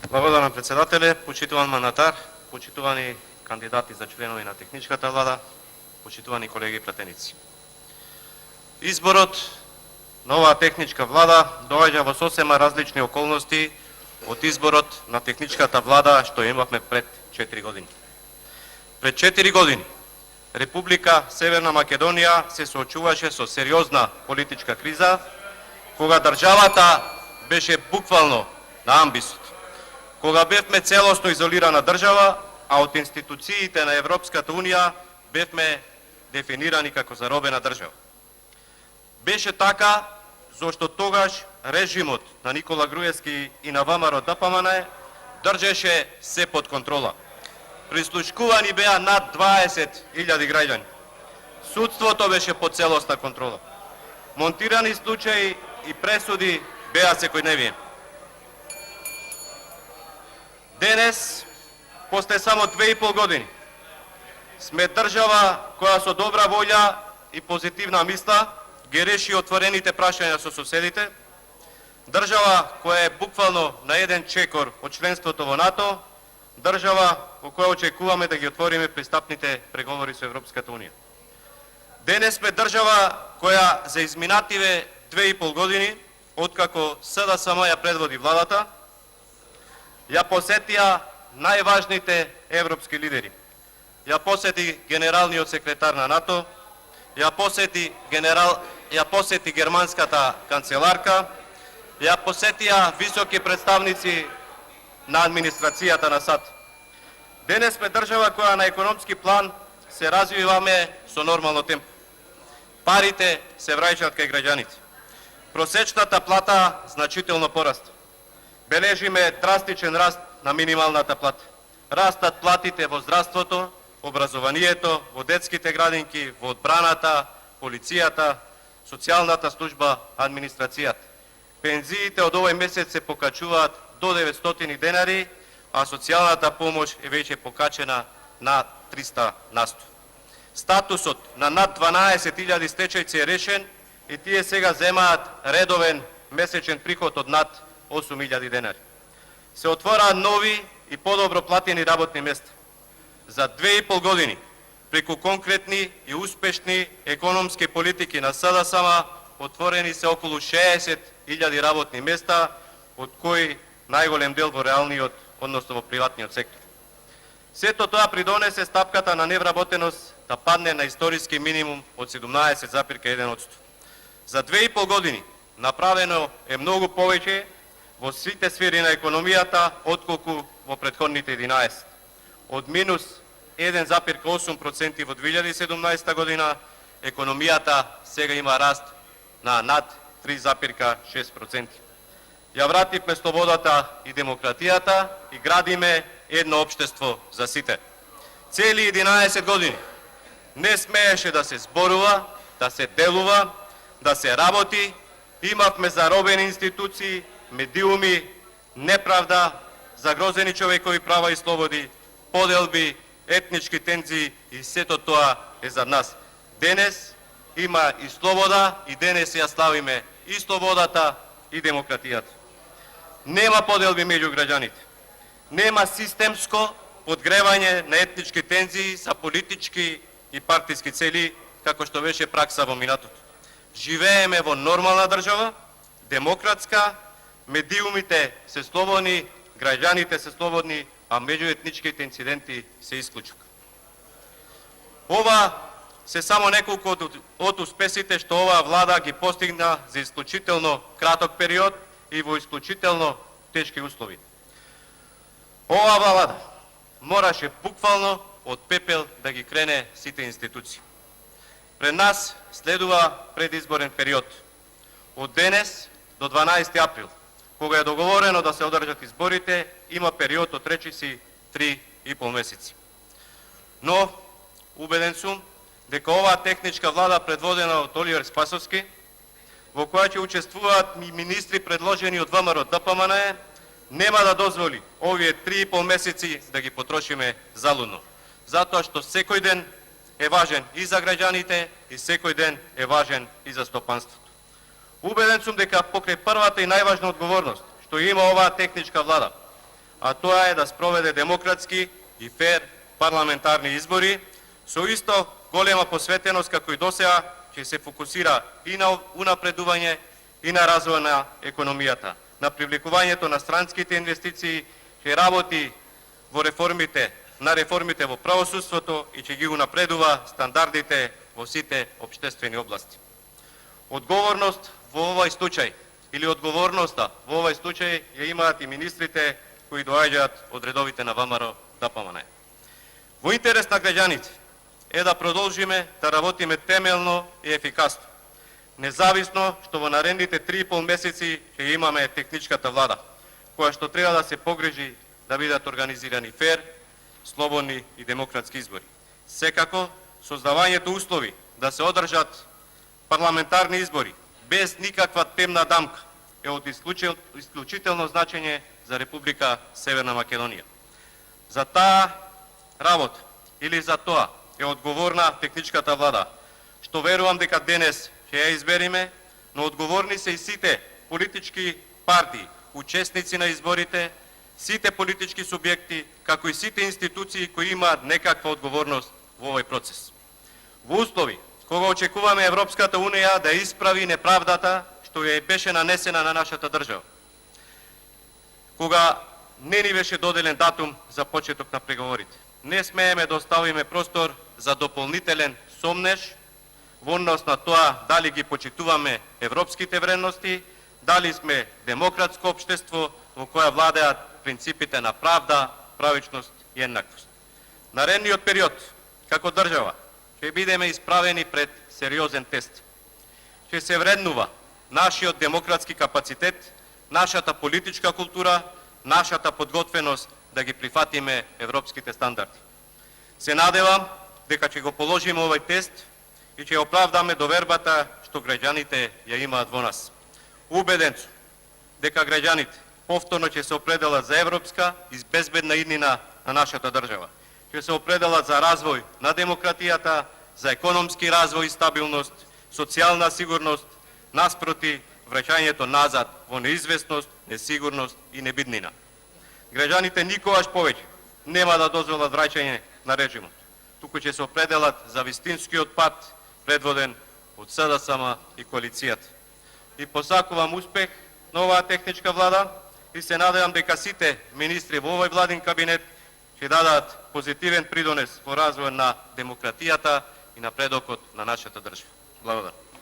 Благодарам председателе, почитуван мандатар, почитувани кандидати за членови на техничката влада, почитувани колеги пратеници. Изборот на оваа техничка влада доаѓа во сосема различни околности од изборот на техничката влада што имавме пред 4 години. Пред 4 години Република Северна Македонија се соочуваше со сериозна политичка криза, кога државата беше буквално на амбисот, кога бевме целосно изолирана држава, а од институциите на Европската Унија бевме дефинирани како заробена држава. Беше така зашто тогаш режимот на Никола Груевски и на ВМРО ДПМН држеше се под контрола. Прислушкувани беа над 20.000 граѓани. Судството беше под целосна контрола. Монтирани случаи и пресуди беа секојдневие. Денес, после само 2,5 години, сме држава која со добра волја и позитивна мисла ги реши отворените прашања со соседите, држава која е буквално на еден чекор од членството во НАТО, држава во која очекуваме да ги отвориме пристапните преговори со Европската Унија. Денес сме држава која за изминативе 2,5 години, откако СДСМ ја предводи владата, ја посетија најважните европски лидери. Ја посети генералниот секретар на НАТО, ја посети германската канцеларка, ја посетија високи представници на администрацијата на САД. Денес сме држава која на економски план се развиваме со нормално темпо. Парите се враќаат кај граѓаните. Просечната плата значително пораста. Бележиме драстичен раст на минималната плата. Растат платите во здравството, образованието, во детските градинки, во одбраната, полицијата, социјалната служба, администрацијата. Пензиите од овој месец се покачуваат до 900 денари, а социјалната помош е веќе покачена на 300%. Статусот на над 12.000 стечајци е решен и тие сега земаат редовен месечен приход од над 8.000 денари. Се отвораат нови и подобро платени работни места. За 2,5 години, преку конкретни и успешни економски политики на СДСМ, отворени се околу 60.000 работни места, од кои најголем дел во реалниот, односно во приватниот сектор. Сето тоа придонесе стапката на невработеност да падне на историски минимум од 17,1%. За 2,5 години направено е многу повеќе во сите сфери на економијата отколку во претходните 11. Од минус 1,8% во 2017 година, економијата сега има раст на над 3,6%. Ја вративме слободата и демократијата и градиме едно општество за сите. Цели 11 години не смееше да се зборува, да се делува, да се работи, имавме заробени институции, медиуми, неправда, загрозени човекови права и слободи, поделби, етнички тензии и сето тоа е за нас. Денес има и слобода и денес ја славиме и слободата и демократијата. Нема поделби меѓу граѓаните. Нема системско подгревање на етнички тензии за политички и партиски цели, како што беше пракса во минатото. Живееме во нормална држава, демократска, медиумите се слободни, граѓаните се слободни, а меѓуетничките инциденти се исклучок. Ова се само неколку од успесите што оваа влада ги постигна за исклучително краток период и во исклучително тешки услови. Оваа влада мораше буквално од пепел да ги крене сите институции. Пред нас следува предизборен период. Од денес до 12 април, кога е договорено да се одржат изборите, има период од речиси 3,5 месеци. Но, убеден сум, дека оваа техничка влада предводена од Оливер Спасовски, во која ќе учествуваат и министри предложени од ВМРО ДПМН, нема да дозволи овие 3,5 месеци да ги потрошиме залудно. Затоа што секој ден е важен и за граѓаните, и секој ден е важен и за стопанството. Убеден сум дека покрај првата и најважна одговорност што има оваа техничка влада, а тоа е да спроведе демократски и фер парламентарни избори, со исто голема посветеност како и досега, ќе се фокусира и на унапредување и на развој на економијата, на привлекувањето на странските инвестиции, ќе работи во реформите во правосудството и ќе ги унапредува стандардите во сите општествени области. Одговорност во овој случај или одговорноста во овој случај ја имаат и министрите кои доаѓаат од редовите на ВМРО ДПМН. Во интерес на граѓаните е да продолжиме да работиме темелно и ефикасно, независно што во наредните 3,5 месеци ќе имаме техничката влада, која што треба да се погрижи да бидат организирани фер, слободни и демократски избори. Секако, создавањето услови да се одржат парламентарни избори без никаква темна дамка е од исклучително значење за Република Северна Македонија. За таа работа или за тоа е одговорна техничката влада, што верувам дека денес ќе ја избериме, но одговорни се и сите политички партии, учесници на изборите, сите политички субјекти, како и сите институции кои имаат некаква одговорност во овој процес. Во услови кога очекуваме Европската Унија да исправи неправдата што ја беше нанесена на нашата држава, кога не ни беше доделен датум за почеток на преговорите, не смееме да оставиме простор за дополнителен сомнеж во однос на тоа дали ги почитуваме европските вредности, дали сме демократско општество во која владеат принципите на правда, правичност и еднаквост. Наредниот период, како држава, ќе бидеме исправени пред сериозен тест. Ќе се вреднува нашиот демократски капацитет, нашата политичка култура, нашата подготвеност да ги прифатиме европските стандарди. Се надевам дека ќе го положиме овој тест и ќе оправдаме довербата што граѓаните ја имаат во нас. Убеден сум дека граѓаните повторно ќе се определат за европска и безбедна иднина на нашата држава. Ќе се определат за развој на демократијата, за економски развој и стабилност, социјална сигурност, наспроти враќањето назад во неизвестност, несигурност и небиднина. Граѓаните никогаш повеќе нема да дозволат враќање на режимот, туку ќе се определат за вистинскиот пат предводен од СДСМ и коалицијата. И посакувам успех на оваа техничка влада и се надевам дека сите министри во овој владин кабинет ќе дадат позитивен придонес во развој на демократијата и напредокот на нашата држава. Благодарам.